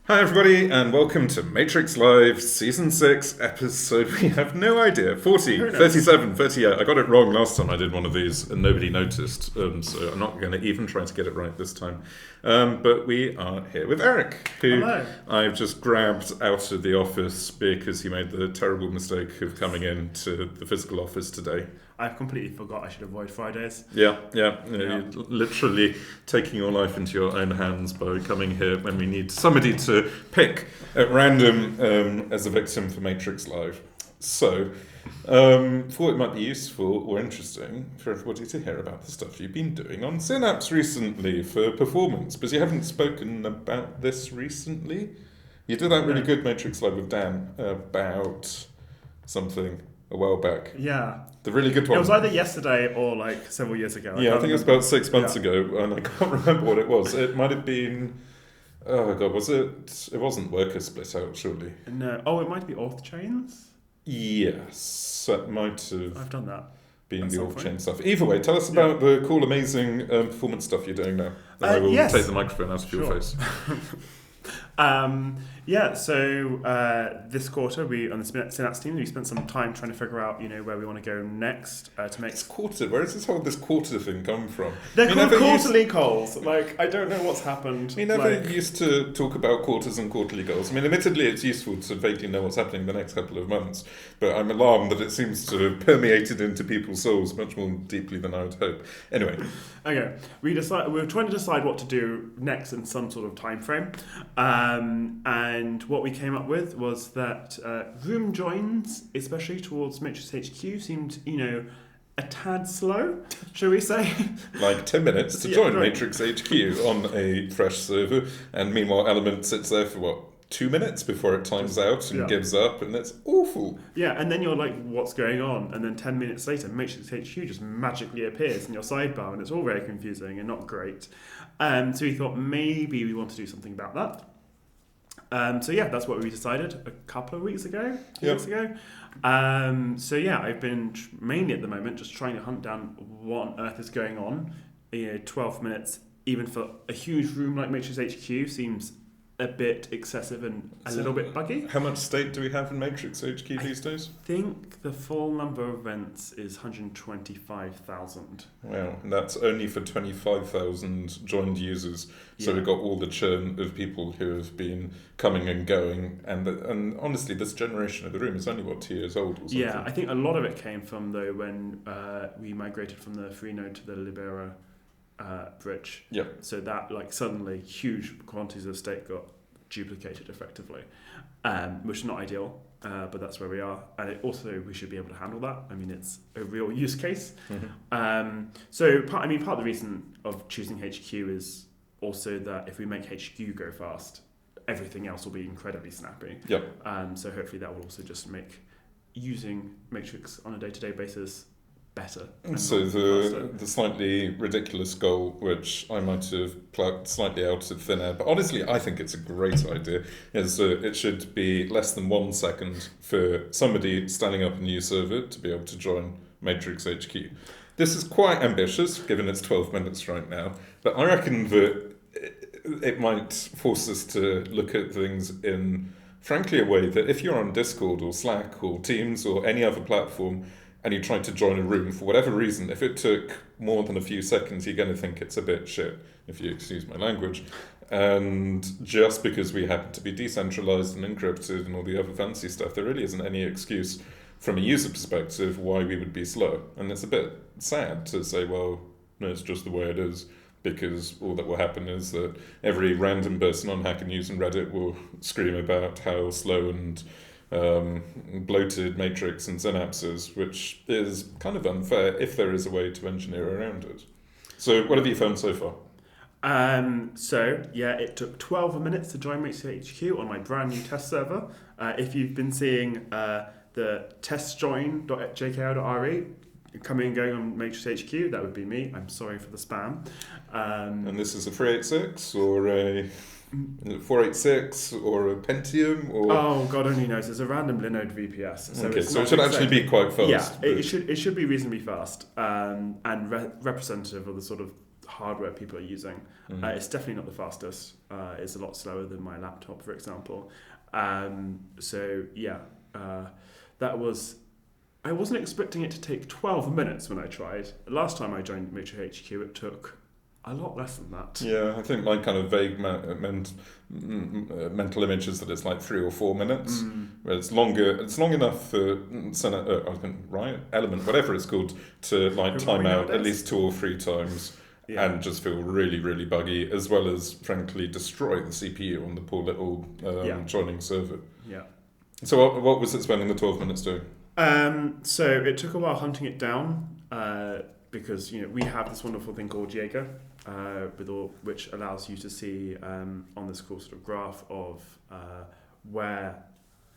Hi everybody, and welcome to Matrix Live Season 6 episode, we have no idea, 40, Who knows? 37, 38. I got it wrong last time I did one of these and nobody noticed, so I'm not going to even try to get it right this time. But we are here with Erik, who Hello. I've just grabbed out of the office because he made the terrible mistake of coming into the physical office today. I've completely forgot I should avoid Fridays. Yeah. You're literally taking your life into your own hands by coming here when we need somebody to pick at random as a victim for Matrix Live. So, thought it might be useful or interesting for everybody to hear about the stuff you've been doing on Synapse recently for performance, because you haven't spoken about this recently. You did that really good Matrix Live with Dan about something a while back. Yeah. The really good one. It was either yesterday or like several years ago. I think it was about 6 months ago, and I can't remember what it was. It might have been... Oh, God, was it... It wasn't Worker Split Out, surely. No. Oh, it might be Auth Chains? Yes, that might have I've done that. been the Auth-Chain stuff. Either way, tell us about the cool, amazing performance stuff you're doing now. And I will take the microphone out of your face. So this quarter we on the Synapse team we spent some time trying to figure out where we want to go next to make. It's quarter. Where does this quarter thing come from? They're called quarterly goals. Like, I don't know what's happened. We never used to talk about quarters and quarterly goals. I mean, admittedly, it's useful to vaguely know what's happening the next couple of months, but I'm alarmed that it seems to have permeated into people's souls much more deeply than I would hope. Anyway. Okay, we were trying to decide what to do next in some sort of time frame, and what we came up with was that room joins, especially towards MatrixHQ, seemed a tad slow, shall we say? Like 10 minutes to join MatrixHQ on a fresh server, and meanwhile Element sits there for 2 minutes before it times out and gives up, and it's awful. Yeah, and then you're like, what's going on? And then 10 minutes later, MatrixHQ just magically appears in your sidebar, and it's all very confusing and not great. So we thought maybe we want to do something about that. That's what we decided a couple of weeks ago, 2 weeks ago. I've been mainly at the moment just trying to hunt down what on earth is going on. 12 minutes, even for a huge room like MatrixHQ, seems a bit excessive and a little bit buggy. How much state do we have in MatrixHQ these days? I think the full number of events is 125,000. Wow, and that's only for 25,000 joined users. So we've got all the churn of people who have been coming and going. And honestly, this generation of the room is only, 2 years old or something? Yeah, I think a lot of it came from, though, when we migrated from the free node to the Libera bridge. Yeah. So that suddenly huge quantities of state got duplicated effectively, which is not ideal, but that's where we are. And we should be able to handle that. I mean, it's a real use case. Mm-hmm. Part of the reason of choosing HQ is also that if we make HQ go fast, everything else will be incredibly snappy. Yep. So hopefully that will also just make using Matrix on a day-to-day basis better. So the slightly ridiculous goal, which I might have plucked slightly out of thin air, but honestly I think it's a great idea, is that it should be less than 1 second for somebody standing up a new server to be able to join MatrixHQ. This is quite ambitious, given it's 12 minutes right now, but I reckon that it might force us to look at things in, frankly, a way that if you're on Discord or Slack or Teams or any other platform, and you tried to join a room, for whatever reason, if it took more than a few seconds, you're going to think it's a bit shit, if you excuse my language. And just because we happen to be decentralized and encrypted and all the other fancy stuff, there really isn't any excuse from a user perspective why we would be slow. And it's a bit sad to say, well, no, it's just the way it is, because all that will happen is that every random person on Hacker News and Reddit will scream about how slow and bloated Matrix and Synapse is, which is kind of unfair if there is a way to engineer around it. So what have you found so far? It took 12 minutes to join MatrixHQ on my brand new test server. If you've been seeing the testjoin.jkr.re coming and going on MatrixHQ, that would be me. I'm sorry for the spam. And this is a 386 or a 486 or a Pentium, or oh god only knows, it's a random Linode VPS, so it should actually be quite fast. It should be reasonably fast, and representative of the sort of hardware people are using. It's definitely not the fastest. It's a lot slower than my laptop, for example. That was... I wasn't expecting it to take 12 minutes when I tried. Last time I joined MatrixHQ, it took a lot less than that. Yeah, I think my kind of vague mental image is that it's like 3 or 4 minutes. Where it's longer. It's long enough for Element, whatever it's called, to like time out at least 2 or 3 times. Yeah. And just feel really, really buggy, as well as, frankly, destroy the CPU on the poor little joining server. Yeah. So what was it spending the 12 minutes doing? So it took a while hunting it down because we have this wonderful thing called Jaeger, which allows you to see on this cool sort of graph of where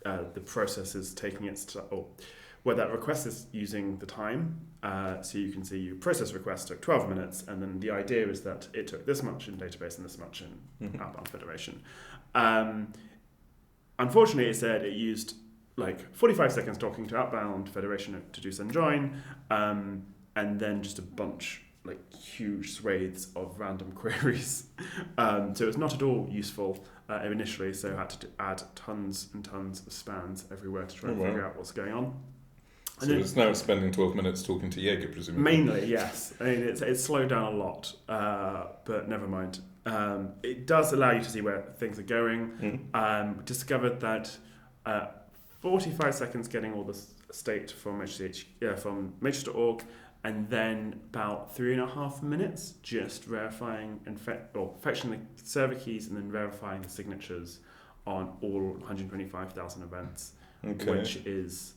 the process is taking or where that request is using the time. So you can see your process request took 12 minutes, and then the idea is that it took this much in database and this much in outbound federation. Unfortunately, it said it used like 45 seconds talking to outbound federation to do send join, and then just a bunch, like huge swathes of random queries. So it's not at all useful initially, so I had to add tons and tons of spans everywhere to try and figure out what's going on. So it's now spending 12 minutes talking to Jaeger, presumably? Mainly, yes. I mean, it's slowed down a lot, but never mind. It does allow you to see where things are going. Discovered that 45 seconds getting all the state from matrix.org, and then about 3.5 minutes just verifying and fetching the server keys and then verifying the signatures on all 125,000 events, which is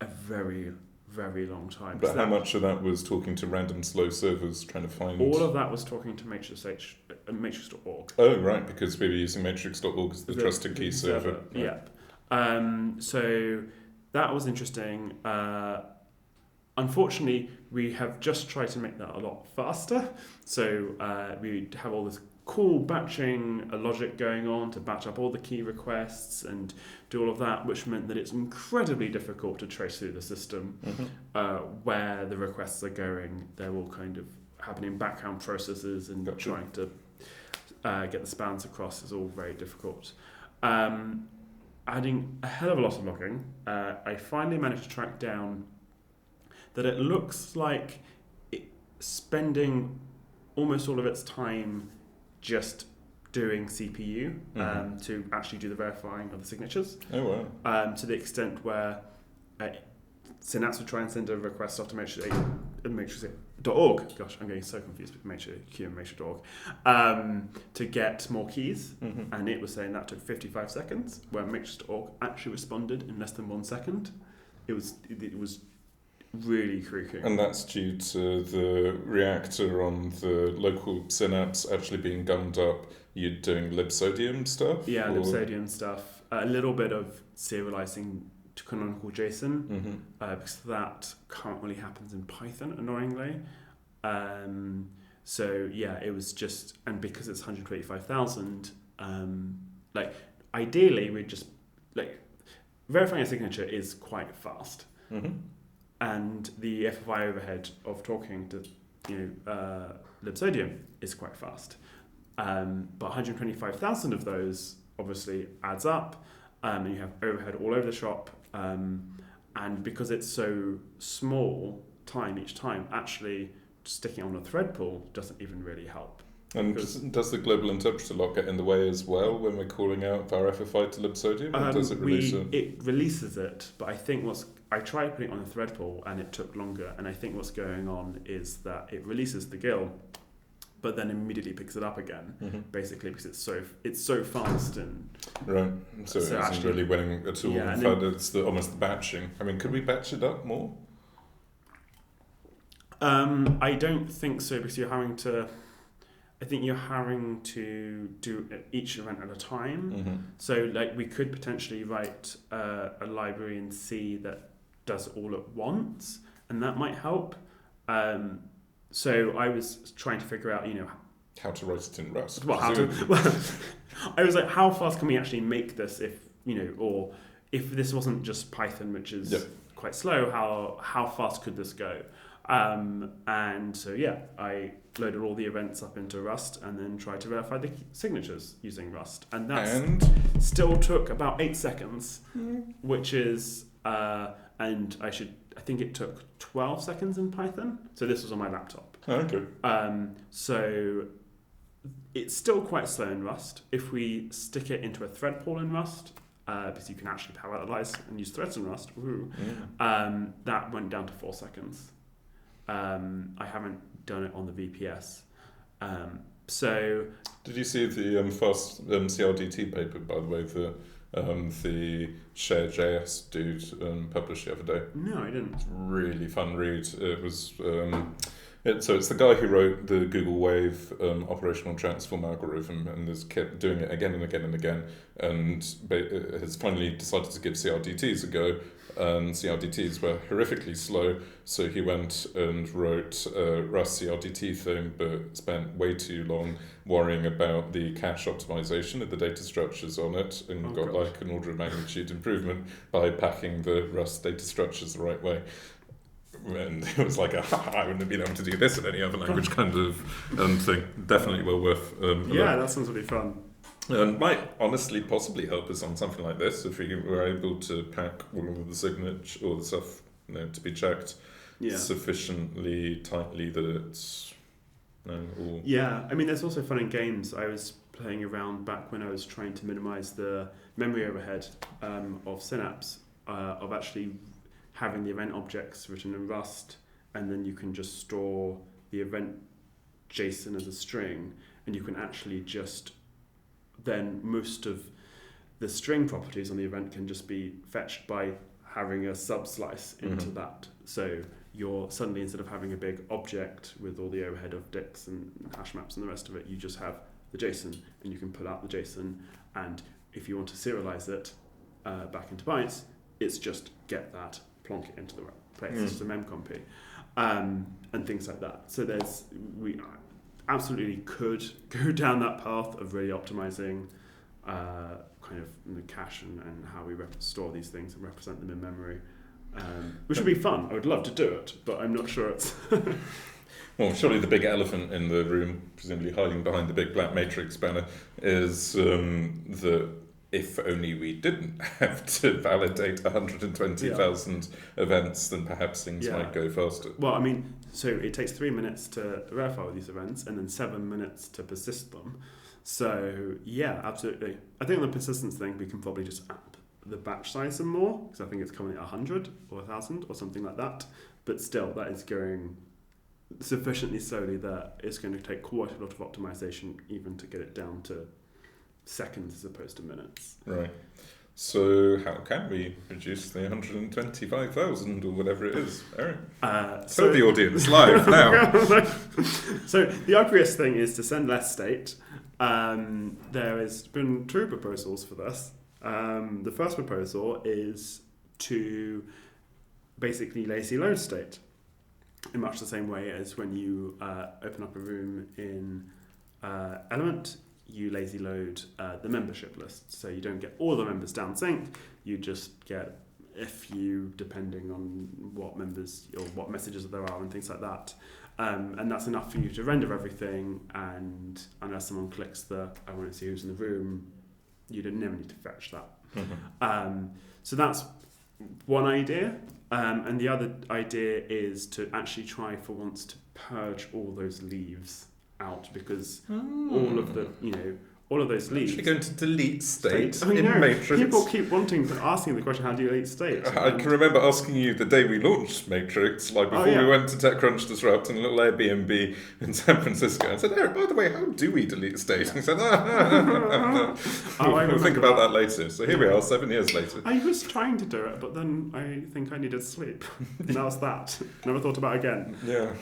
a very, very long time. But how much of that was talking to random slow servers trying to find... All of that was talking to matrix.org. Oh, right, because we were using matrix.org as the trusted key server. Right. Yeah. So that was interesting. Unfortunately, we have just tried to make that a lot faster. So we have all this cool batching logic going on to batch up all the key requests and do all of that, which meant that it's incredibly difficult to trace through the system where the requests are going. They're all kind of happening in background processes, and trying to get the spans across is all very difficult. Adding a hell of a lot of logging, I finally managed to track down that it looks like spending almost all of its time just doing CPU to actually do the verifying of the signatures. Oh, wow. To the extent where Synapse would try and send a request off to matrix.org. Gosh, I'm getting so confused with MatrixHQ and matrix.org. To get more keys, and it was saying that took 55 seconds, where matrix.org actually responded in less than 1 second. It was really creaking. And that's due to the reactor on the local Synapse actually being gummed up. You're doing libsodium stuff? Yeah, libsodium stuff. A little bit of serializing to canonical JSON, because that can't really happen in Python, annoyingly. So yeah, it was just, and because it's 125,000, ideally we'd just, verifying a signature is quite fast. And the FFI overhead of talking to libsodium is quite fast. But 125,000 of those obviously adds up, and you have overhead all over the shop. And because it's so small each time, actually sticking on a thread pool doesn't even really help. And does the global interpreter lock get in the way as well when we're calling out var FFI to libsodium? Or does it release it? It releases it, but I think I tried putting it on a thread pool and it took longer, and I think what's going on is that it releases the GIL, but then immediately picks it up again, basically because it's so fast and right. So it isn't actually really winning at all. Yeah, in fact, it's almost the batching. I mean, could we batch it up more? I don't think so, because you're having to do each event at a time. So we could potentially write a library in C that does all at once, and that might help. So I was trying to figure out, how to write it in Rust. I was like, how fast can we actually make this or if this wasn't just Python, which is quite slow, how fast could this go? And so, yeah, I loaded all the events up into Rust and then tried to verify the signatures using Rust. And that still took about 8 seconds, which is, and I think it took 12 seconds in Python. So this was on my laptop. Okay. So it's still quite slow in Rust. If we stick it into a thread pool in Rust, because you can actually parallelize and use threads in Rust, that went down to 4 seconds. I haven't done it on the VPS. So did you see the fast CRDT paper, by the way, the Share.js dude published the other day? No, I didn't. It's really fun read. It was so it's the guy who wrote the Google Wave operational transform algorithm and has kept doing it again and again and again, and has finally decided to give CRDTs a go. CRDTs were horrifically slow, so he went and wrote a Rust CRDT thing, but spent way too long worrying about the cache optimization of the data structures on it, and got like an order of magnitude improvement by packing the Rust data structures the right way. And it was like, I wouldn't have been able to do this in any other language kind of thing. Definitely well worth that sounds really fun. And might honestly possibly help us on something like this if we were able to pack all of the signature or the stuff to be checked sufficiently tightly that it's all... Yeah, I mean, there's also fun in games. I was playing around back when I was trying to minimize the memory overhead of Synapse, of actually having the event objects written in Rust, and then you can just store the event JSON as a string, and you can actually just then most of the string properties on the event can just be fetched by having a sub-slice into that. So you're suddenly, instead of having a big object with all the overhead of dicts and hash maps and the rest of it, you just have the JSON, and you can pull out the JSON, and if you want to serialize it back into bytes, it's just get that, plonk it into the right place. It's just a memcopy, and things like that. So we absolutely could go down that path of really optimizing kind of the cache and how we store these things and represent them in memory, which would be fun. I would love to do it, but I'm not sure it's... Well, surely the big elephant in the room, presumably hiding behind the big black matrix banner, is that if only we didn't have to validate 120,000 events, then perhaps things might go faster. Well, I mean, so it takes 3 minutes to verify all these events and then 7 minutes to persist them. So, yeah, absolutely. I think on the persistence thing, we can probably just up the batch size some more, because I think it's coming at 100 or 1,000 or something like that. But still, that is going sufficiently slowly that it's going to take quite a lot of optimization even to get it down to seconds as opposed to minutes. Right. So how can we reduce the 125,000 or whatever it is, Erik? Tell the audience live now. So the obvious thing is to send less state. There has been 2 proposals for this. The first proposal is to basically lazy load state in much the same way as when you open up a room in Element. You lazy load the membership list, so you don't get all the members down sync. You just get a few, depending on what members or what messages there are and things like that. And that's enough for you to render everything. And unless someone clicks the "I want to see who's in the room," you never need to fetch that. So that's one idea. And the other idea is to actually try for once to purge all those leaves out, because all of those leaves. Actually going to delete state in Matrix. People keep asking the question, how do you delete state? I can remember asking you the day we launched Matrix, like before we went to TechCrunch Disrupt in a little Airbnb in San Francisco. I said, Erik, by the way, how do we delete state? And he said, we'll think about that later. So here we are, 7 years later. I was trying to do it, but then I think I needed sleep. And that was that. Never thought about it again. Yeah.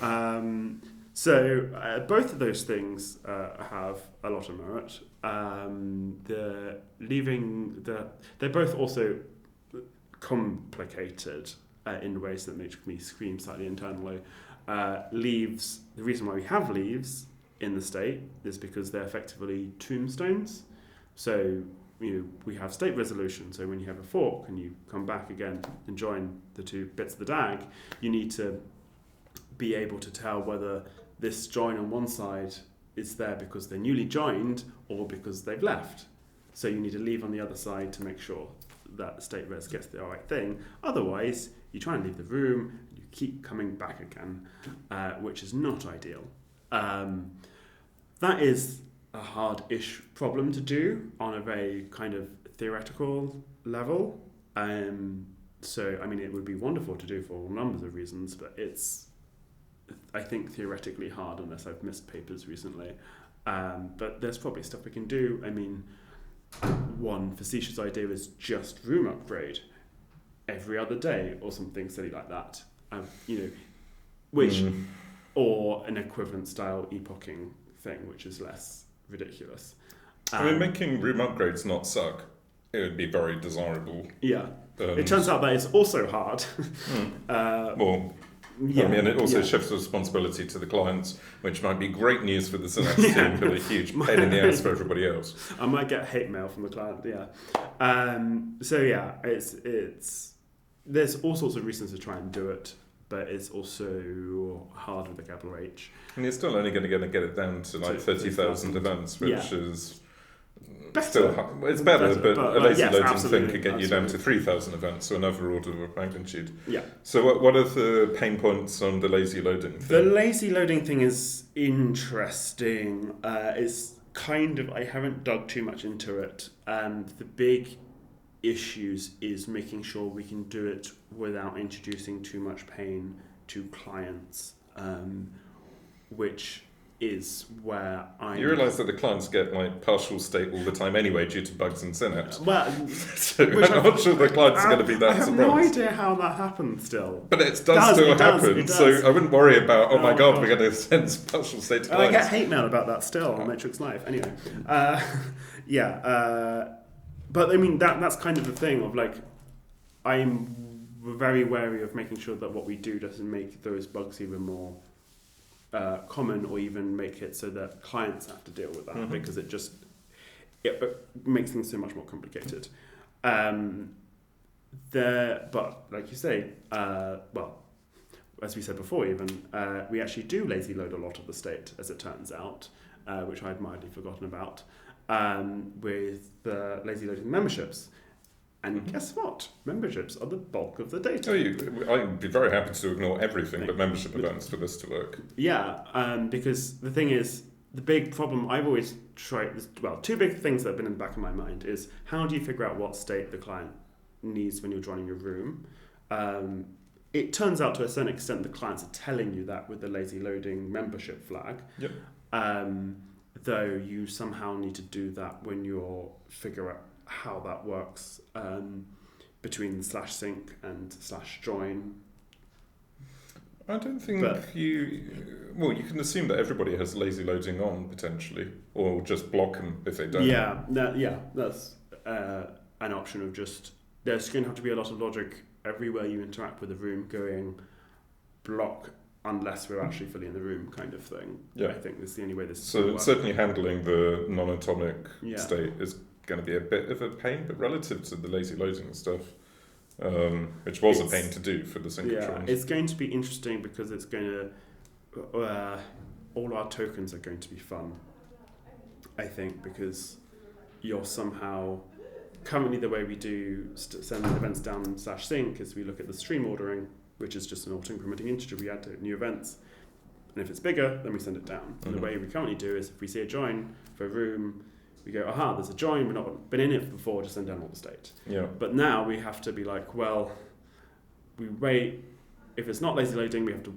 So both of those things have a lot of merit. They're both also complicated in ways that make me scream slightly internally. Leaves. The reason why we have leaves in the state is because they're effectively tombstones. So we have state resolution. So when you have a fork and you come back again and join the 2 bits of the DAG, you need to be able to tell whether this join on one side is there because they're newly joined or because they've left. So you need to leave on the other side to make sure that state res gets the right thing. Otherwise, you try and leave the room, you keep coming back again, which is not ideal. That is a hard-ish problem to do on a very kind of theoretical level. So, I mean, it would be wonderful to do for a number of reasons, but it's, I think, theoretically hard unless I've missed papers recently. But there's probably stuff we can do. I mean, one facetious idea is just room upgrade every other day or something silly like that. Or an equivalent style epoching thing, which is less ridiculous. I mean, making room upgrades not suck. It would be very desirable. Yeah. It turns out that it's also hard. I mean, it also shifts responsibility to the clients, which might be great news for the Synapse team, but a huge pain in the ass for everybody else. I might get hate mail from the client, it's there's all sorts of reasons to try and do it, but it's also hard with the capital H. And you're still only going to get it down to like 30,000 events, which is better. Still, it's better, but a lazy loading thing could get you down to 3,000 events, so another order of magnitude. Yeah. So what are the pain points on the lazy loading thing? The lazy loading thing is interesting. It's kind of, I haven't dug too much into it. The big issues is making sure we can do it without introducing too much pain to clients, which is where You realise that the clients get like partial state all the time anyway due to bugs in Synapse. Well, so I'm not sure the clients are going to be that surprised. I have no idea how that happens still. But it does still happen, so I wouldn't worry about, oh my god, we're going to send partial state to clients. I get hate mail about that still on Matrix Live. Anyway, but I mean, that's kind of the thing of like, I'm very wary of making sure that what we do doesn't make those bugs even more common, or even make it so that clients have to deal with that, because it makes things so much more complicated. But like you say, as we said before, even we actually do lazy load a lot of the state, as it turns out, which I'd mildly forgotten about, with the lazy loading memberships. And guess what? Memberships are the bulk of the data. I'd be very happy to ignore everything but membership events for this to work. Yeah, because the thing is, the big problem I've always tried, two big things that have been in the back of my mind is, how do you figure out what state the client needs when you're joining your room? It turns out to a certain extent the clients are telling you that with the lazy loading membership flag. Yep. Though you somehow need to do that when you're figure out how that works between /sync and /join. I don't think you can assume that everybody has lazy loading on potentially, or just block them if they don't. That's an option of just, there's going to have to be a lot of logic everywhere you interact with the room going block unless we're actually fully in the room kind of thing. Yeah. I think that's the only way this is work. Certainly handling the non-atomic state is going to be a bit of a pain, but relative to the lazy loading stuff, which was a pain to do for the synchrotrons. It's going to be interesting because it's going to all our tokens are going to be fun, I think, because you're somehow currently the way we do send events down /sync is we look at the stream ordering, which is just an auto-incrementing integer we add to new events, and if it's bigger then we send it down. And the way we currently do is if we see a join for a room, we go, there's a join, we've not been in it before, just send down all the state. Yeah. But now we have to be like, well, we wait, if it's not lazy loading, we have to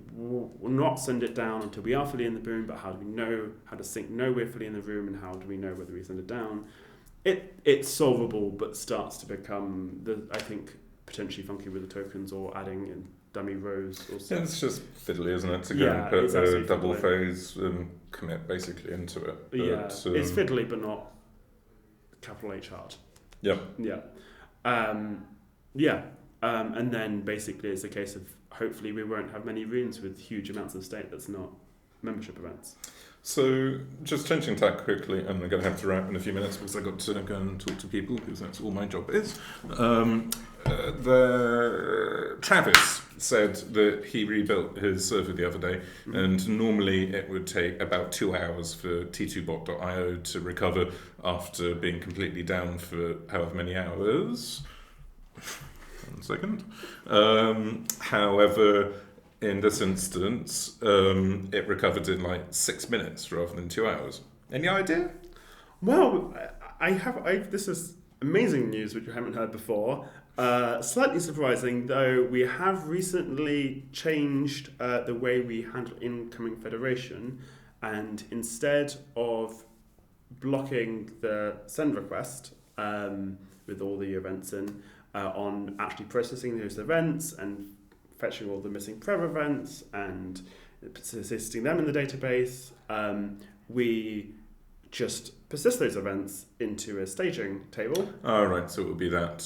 not send it down until we are fully in the room, but how do we know, how does sync know we're fully in the room, and how do we know whether we send it down? It's solvable, but starts to become, I think, potentially funky with the tokens, or adding in dummy rows or something. Yeah, it's just fiddly, isn't it, to go and put a double phase commit basically into it. But, it's fiddly, but not capital H hard. Yeah. And then basically it's a case of hopefully we won't have many rooms with huge amounts of state that's not membership events. So, just changing tack quickly, and I'm going to have to wrap in a few minutes because I've got to go and talk to people because that's all my job is. Travis said that he rebuilt his server the other day, and normally it would take about 2 hours for t2bot.io to recover after being completely down for however many hours. 1 second. However, in this instance, it recovered in like 6 minutes rather than 2 hours. Any idea? Well, this is amazing news which you haven't heard before. Slightly surprising, though, we have recently changed the way we handle incoming federation, and instead of blocking the send request with all the events in, on actually processing those events and fetching all the missing prev events and persisting them in the database, we just persist those events into a staging table. Oh, right, so it will be that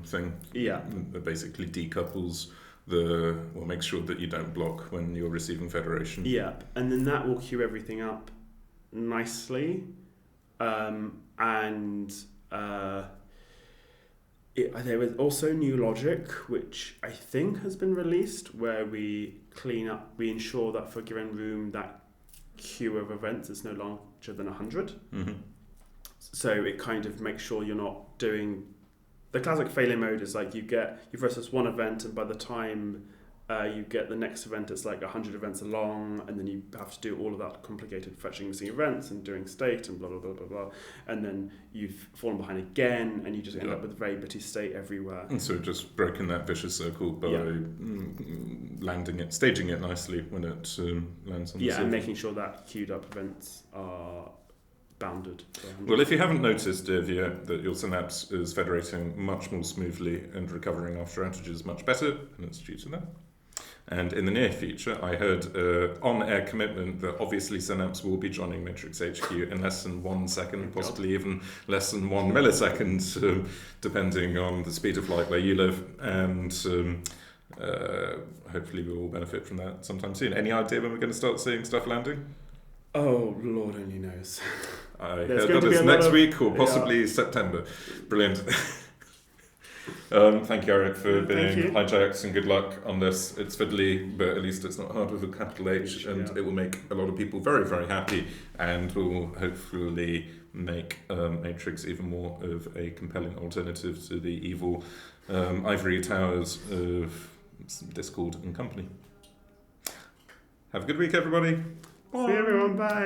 thing Yeah. that basically decouples makes sure that you don't block when you're receiving federation. Yeah, and then that will queue everything up nicely. There was also new logic, which I think has been released, where we ensure that for a given room, that queue of events is no larger than 100. Mm-hmm. So it kind of makes sure you're not doing... The classic failure mode is like you process one event, and by the time you get the next event, it's like 100 events along, and then you have to do all of that complicated fetching missing events and doing state and blah, blah, blah, blah, blah. And then you've fallen behind again, and you just end up with a very bitty state everywhere. And so just breaking that vicious circle by staging it nicely when it lands on the server. And making sure that queued up events are bounded. Well, if you haven't noticed, yet, that your Synapse is federating much more smoothly and recovering after outages much better, and it's due to that. And in the near future, I heard on-air commitment that obviously Synapse will be joining MatrixHQ in less than 1 second, possibly even less than 1 millisecond, depending on the speed of light where you live. And hopefully we will benefit from that sometime soon. Any idea when we're going to start seeing stuff landing? Oh, Lord only knows. I heard that is next week or possibly September. Brilliant. Thank you, Erik, for being hijacked, and good luck on this. It's fiddly, but at least it's not hard with a capital H, and it will make a lot of people very, very happy, and will hopefully make Matrix even more of a compelling alternative to the evil ivory towers of Discord and company. Have a good week, everybody. See you, everyone. Bye.